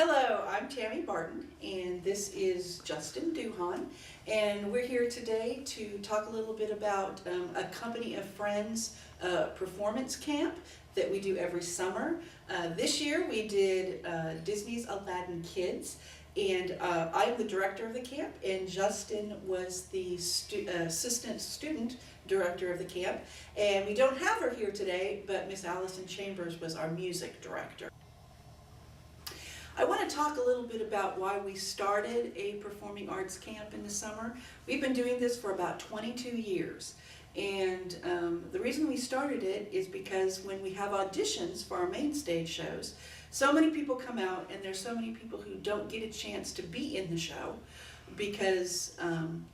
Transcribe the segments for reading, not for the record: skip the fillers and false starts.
Hello, I'm Tammy Barton, and this is Justin Duhon, and we're here today to talk a little bit about a company of friends performance camp that we do every summer. This year we did Disney's Aladdin Kids, and I'm the director of the camp, and Justin was the assistant student director of the camp. And we don't have her here today, but Miss Allison Chambers was our music director. I want to talk a little bit about why we started a performing arts camp in the summer. We've been doing this for about 22 years. And the reason we started it is because when we have auditions for our main stage shows, so many people come out and there's so many people who don't get a chance to be in the show because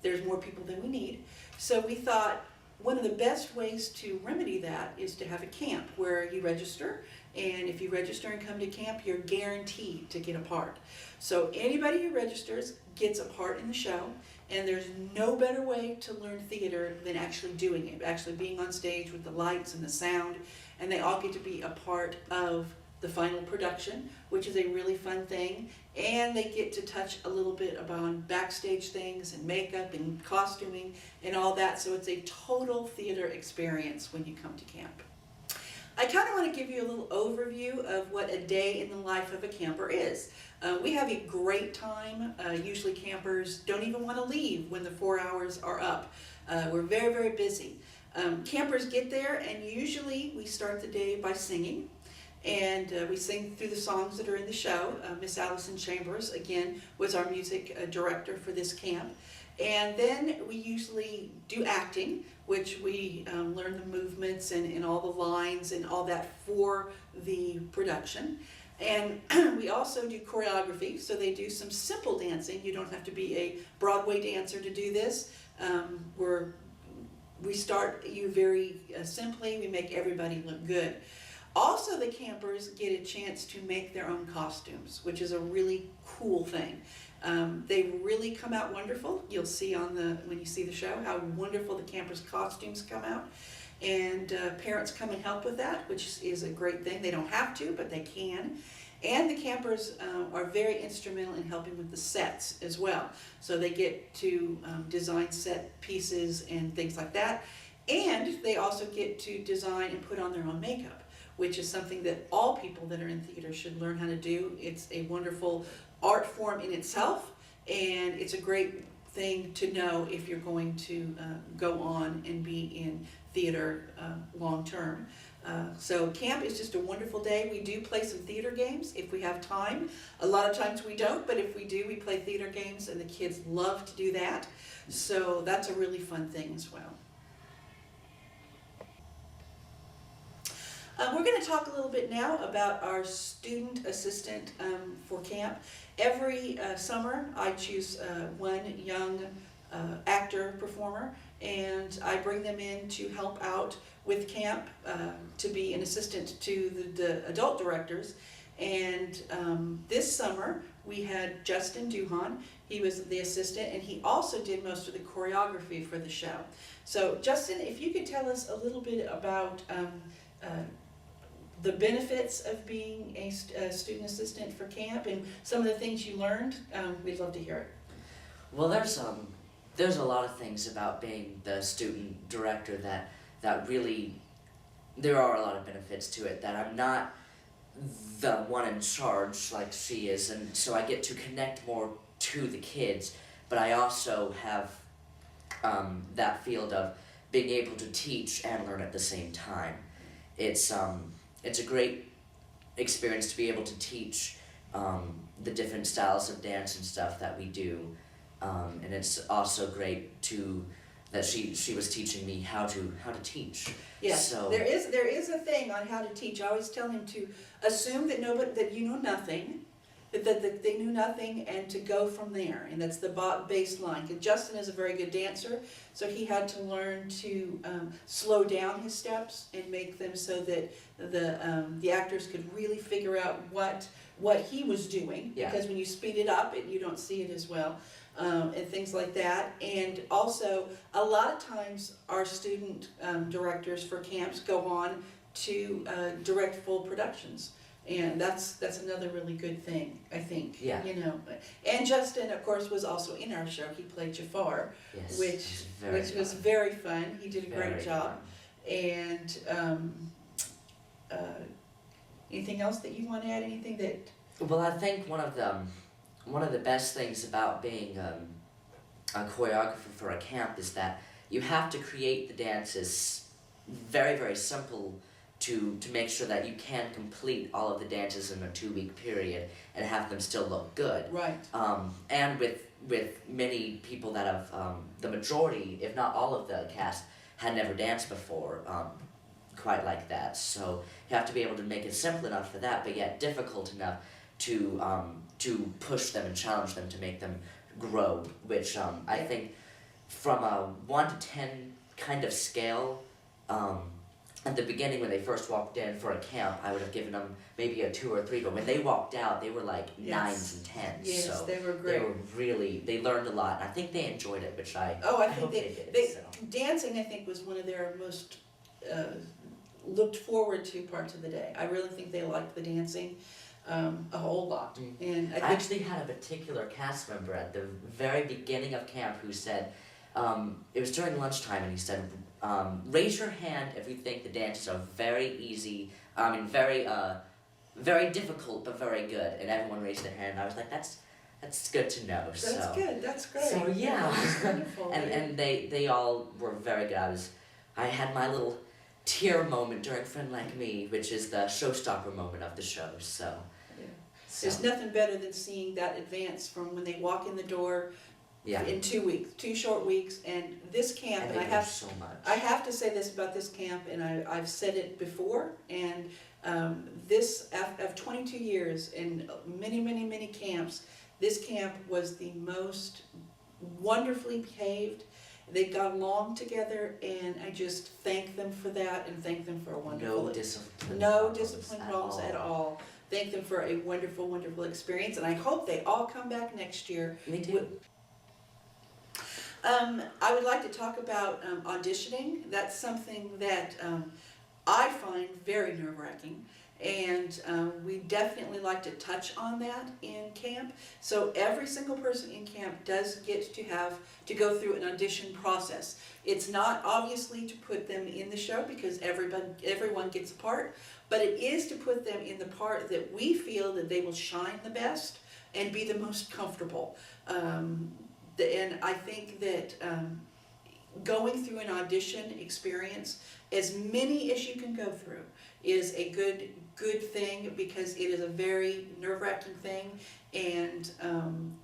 there's more people than we need. So we thought one of the best ways to remedy that is to have a camp where you register, and if you register and come to camp, you're guaranteed to get a part. So anybody who registers gets a part in the show, and there's no better way to learn theater than actually doing it, actually being on stage with the lights and the sound, and they all get to be a part of the final production, which is a really fun thing, and they get to touch a little bit about backstage things and makeup and costuming and all that, so it's a total theater experience when you come to camp. I kind of want to give you a little overview of what a day in the life of a camper is. We have a great time. Usually campers don't even want to leave when the 4 hours are up. We're very, very busy. Campers get there, and usually we start the day by singing. And we sing through the songs that are in the show. Miss Allison Chambers, again, was our music director for this camp. And then we usually do acting, which we learn the movements and all the lines and all that for the production. And we also do choreography, so they do some simple dancing. You don't have to be a Broadway dancer to do this. We start you very simply. We make everybody look good. Also, the campers get a chance to make their own costumes, which is a really cool thing. They really come out wonderful. You'll see when you see the show how wonderful the campers' costumes come out. And parents come and help with that, which is a great thing. They don't have to, but they can. And the campers are very instrumental in helping with the sets as well. So they get to design set pieces and things like that. And they also get to design and put on their own makeup, which is something that all people that are in theater should learn how to do. It's a wonderful art form in itself, and it's a great thing to know if you're going to go on and be in theater long term. So camp is just a wonderful day. We do play some theater games if we have time. A lot of times we don't, but if we do, we play theater games, and the kids love to do that. So that's a really fun thing as well. We're going to talk a little bit now about our student assistant for camp. Every summer I choose one young actor performer, and I bring them in to help out with camp to be an assistant to the adult directors. And this summer we had Justin Duhon. He was the assistant, and he also did most of the choreography for the show. So Justin, if you could tell us a little bit about the benefits of being a student assistant for camp and some of the things you learned, we'd love to hear it. Well, there's a lot of things about being the student director that really, there are a lot of benefits to it, that I'm not the one in charge like she is, and so I get to connect more to the kids, but I also have that field of being able to teach and learn at the same time. It's a great experience to be able to teach the different styles of dance and stuff that we do, and it's also great that she was teaching me how to teach. Yes, so there is a thing on how to teach. I always tell him to assume that you know nothing, that they knew nothing, and to go from there, and that's the baseline. Because Justin is a very good dancer, so he had to learn to slow down his steps and make them so that the actors could really figure out what he was doing. Yeah. Because when you speed it up, you don't see it as well, and things like that. And also, a lot of times our student directors for camps go on to direct full productions. And that's another really good thing, I think. Yeah. You know, and Justin, of course, was also in our show. He played Jafar, Yes. which was very fun. He did a great Very job. fun. And uh, anything else that you want to add? Anything that? Well, I think one of the best things about being a choreographer for a camp is that you have to create the dances very, very simple to make sure that you can complete all of the dances in a 2-week period and have them still look good. Right. And with many people that have, the majority, if not all of the cast, had never danced before, quite like that. So you have to be able to make it simple enough for that, but yet difficult enough to push them and challenge them to make them grow, which I think from a 1 to 10 kind of scale, at the beginning when they first walked in for a camp, I would have given them maybe a 2 or 3, but when they walked out, they were like Yes. 9s and 10s. Yes, so they were great. they learned a lot, and I think they enjoyed it, which I I hope think they did. So. dancing, I think, was one of their most looked forward to parts of the day. I really think they liked the dancing a whole lot. And I I think actually had a particular cast member at the very beginning of camp who said, it was during lunchtime, and he said, raise your hand if you think the dances are very easy, very difficult but very good. And everyone raised their hand, and I was like, that's good to know. that's good. That's great. So yeah, That's wonderful. and they all were very good. I had my little tear moment during Friend Like Me, which is the showstopper moment of the show. So. Yeah. So, There's nothing better than seeing that advance from when they walk in the door yeah. in 2 weeks, 2 short weeks. And this camp, And and they learned so much. I have to say this about this camp, and I've said it before, and this, of 22 years and many, many, many camps, this camp was the most wonderfully behaved. They got along together, and I just thank them for that, and thank them for a wonderful, No discipline. no discipline problems at all. Thank them for a wonderful, wonderful experience, and I hope they all come back next year. Me too. I would like to talk about auditioning. That's something that I find very nerve-wracking, and we definitely like to touch on that in camp. So every single person in camp does get to have to go through an audition process. It's not obviously to put them in the show because everyone gets a part, but it is to put them in the part that we feel that they will shine the best and be the most comfortable. And I think that going through an audition experience, as many as you can go through, is a good thing, because it is a very nerve-wracking thing. And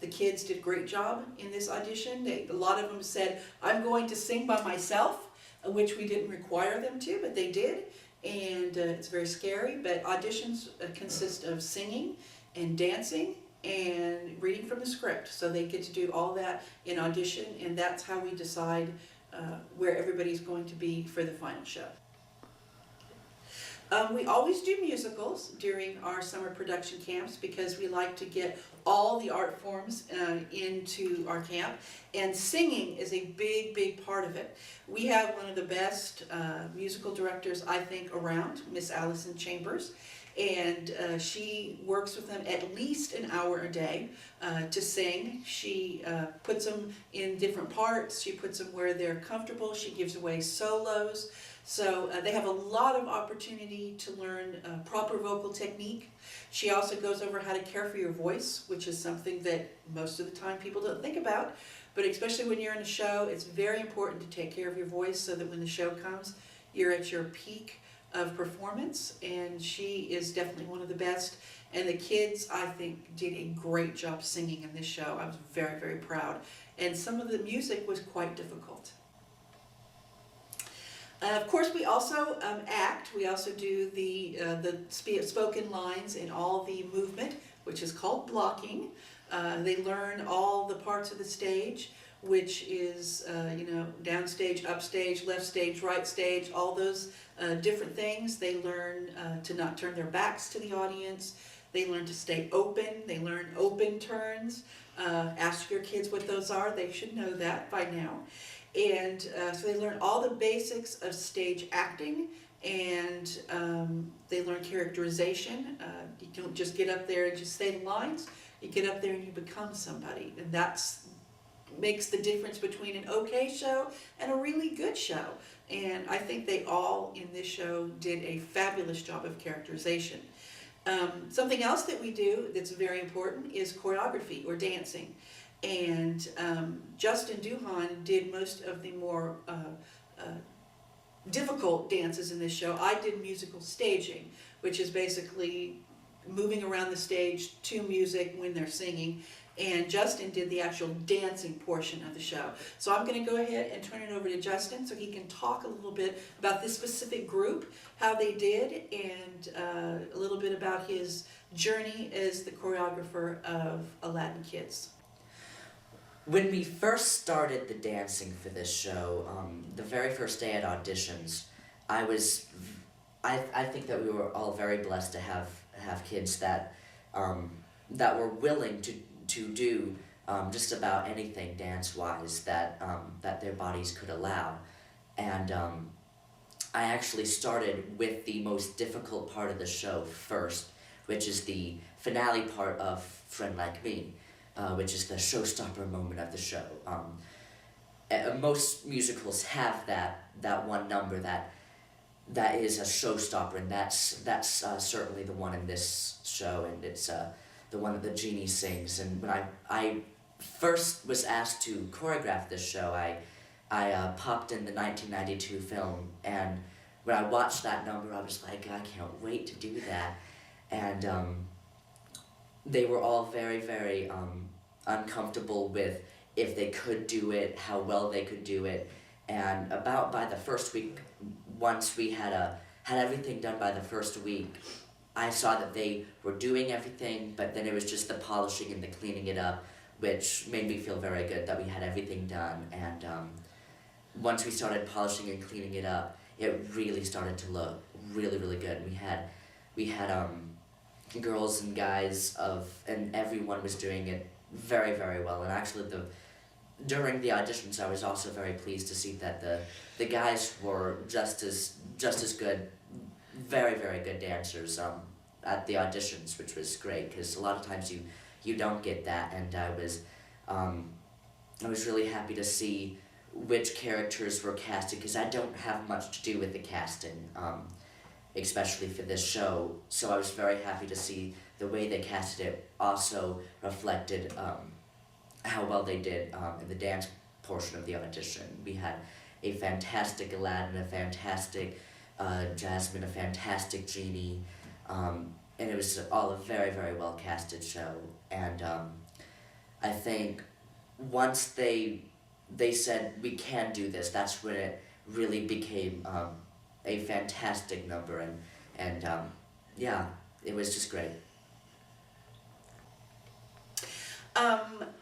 the kids did a great job in this audition. A lot of them said, I'm going to sing by myself, which we didn't require them to, but they did. And it's very scary, but auditions consist of singing and dancing and reading from the script. So they get to do all that in audition, and that's how we decide where everybody's going to be for the final show. We always do musicals during our summer production camps because we like to get all the art forms into our camp, and singing is a big, big part of it. We have one of the best musical directors, I think, around, Miss Allison Chambers, and she works with them at least an hour a day to sing. She puts them in different parts, she puts them where they're comfortable, she gives away solos. So they have a lot of opportunity to learn proper vocal technique. She also goes over how to care for your voice, which is something that most of the time people don't think about. But especially when you're in a show, it's very important to take care of your voice so that when the show comes, you're at your peak of performance. And she is definitely one of the best. And the kids, I think, did a great job singing in this show. I was very, very proud. And some of the music was quite difficult. Of course, we also act. We also do the spoken lines and all the movement, which is called blocking. They learn all the parts of the stage, which is, downstage, upstage, left stage, right stage, all those different things. They learn to not turn their backs to the audience. They learn to stay open. They learn open turns. Ask your kids what those are. They should know that by now. And so they learn all the basics of stage acting and they learn characterization. You don't just get up there and just say the lines. You get up there and you become somebody, and that's makes the difference between an okay show and a really good show. And I think they all in this show did a fabulous job of characterization. Something else that we do that's very important is choreography or dancing. And Justin Duhon did most of the more difficult dances in this show. I did musical staging, which is basically moving around the stage to music when they're singing. And Justin did the actual dancing portion of the show. So I'm going to go ahead and turn it over to Justin so he can talk a little bit about this specific group, how they did, and a little bit about his journey as the choreographer of Aladdin Kids. When we first started the dancing for this show, the very first day at auditions, I think that we were all very blessed to have kids that were willing to do just about anything dance-wise that their bodies could allow. And I actually started with the most difficult part of the show first, which is the finale part of Friend Like Me, which is the showstopper moment of the show. Most musicals have that one number that is a showstopper, and that's certainly the one in this show, and it's the one that the genie sings. And when I first was asked to choreograph this show, I popped in the 1992 film, and when I watched that number, I was like, I can't wait to do that. And they were all very, very uncomfortable with if they could do it, how well they could do it. And by the first week, once we had everything done by the first week, I saw that they were doing everything, but then it was just the polishing and the cleaning it up, which made me feel very good that we had everything done. And once we started polishing and cleaning it up, it really started to look really, really good. We had girls and guys and everyone was doing it very, very well. And actually, during the auditions, I was also very pleased to see that the guys were just as good, very, very good dancers at the auditions, which was great, because a lot of times you don't get that. And I was really happy to see which characters were casted, because I don't have much to do with the casting, especially for this show. So I was very happy to see the way they casted it also reflected how well they did in the dance portion of the audition. We had a fantastic Aladdin, a fantastic Jasmine, a fantastic Genie, and it was all a very, very well casted show. And I think once they said we can do this, that's when it really became a fantastic number, and yeah, it was just great.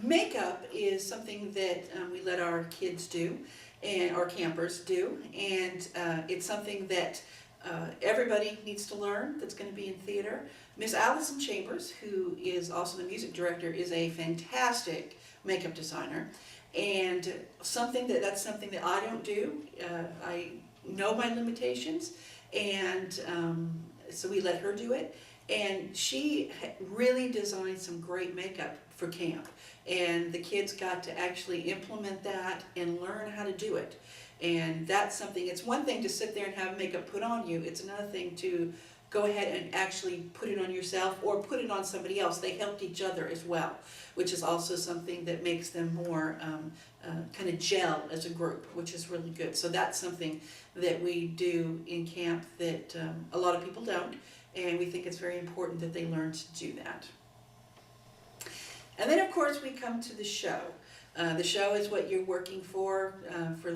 Makeup is something that we let our kids do, and our campers do, and it's something that everybody needs to learn that's going to be in theater. Miss Allison Chambers, who is also the music director, is a fantastic makeup designer, and that's something that I don't do. I know my limitations, and so we let her do it. And she really designed some great makeup for camp, and the kids got to actually implement that and learn how to do it. And that's something, it's one thing to sit there and have makeup put on you, it's another thing to go ahead and actually put it on yourself or put it on somebody else. They helped each other as well, which is also something that makes them more kind of gel as a group, which is really good. So that's something that we do in camp that a lot of people don't, and we think it's very important that they learn to do that. And then of course we come to the show. The show is what you're working for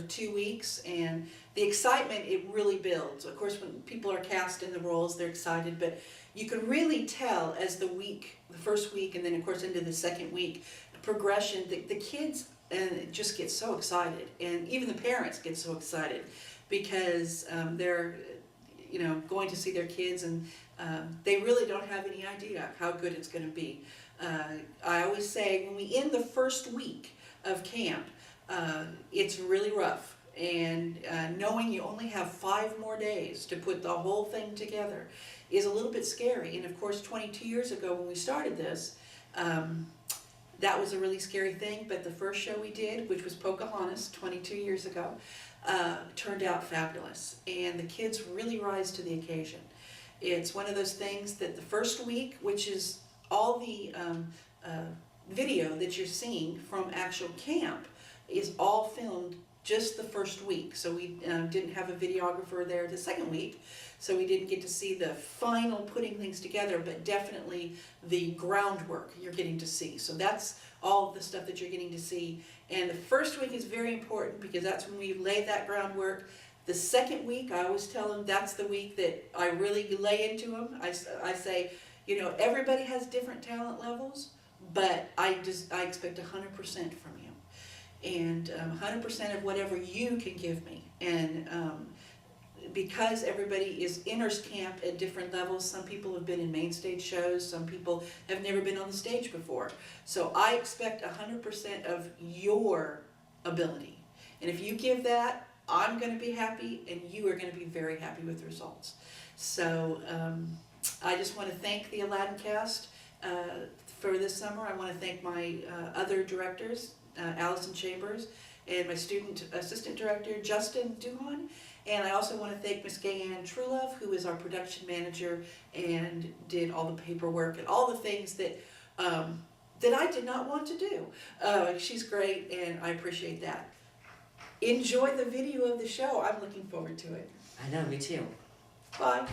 2 weeks, and the excitement, it really builds. Of course, when people are cast in the roles, they're excited, but you can really tell as the first week, and then of course into the second week, the progression, the kids just get so excited, and even the parents get so excited because they're going to see their kids, and they really don't have any idea how good it's going to be. I always say when we end the first week of camp, it's really rough, and knowing you only have 5 more days to put the whole thing together is a little bit scary. And of course, 22 years ago when we started this, that was a really scary thing, but the first show we did, which was Pocahontas 22 years ago, turned out fabulous, and the kids really rise to the occasion. It's one of those things that the first week, which is all the video that you're seeing from actual camp, is all filmed just the first week. So we didn't have a videographer there the second week, so we didn't get to see the final putting things together, but definitely the groundwork you're getting to see. So that's all the stuff that you're getting to see. And the first week is very important because that's when we lay that groundwork. The second week, I always tell them that's the week that I really lay into them. I say, you know, everybody has different talent levels, but I expect 100% from you. And 100% of whatever you can give me. And because everybody is enters camp at different levels, some people have been in main stage shows, some people have never been on the stage before. So I expect 100% of your ability. And if you give that, I'm going to be happy, and you are going to be very happy with the results. So I just want to thank the Aladdin cast for this summer. I want to thank my other directors, Allison Chambers, and my assistant director, Justin Duhon. And I also want to thank Miss Gayanne Trulove, who is our production manager and did all the paperwork and all the things that that I did not want to do. She's great, and I appreciate that. Enjoy the video of the show. I'm looking forward to it. I know, me too. Bye.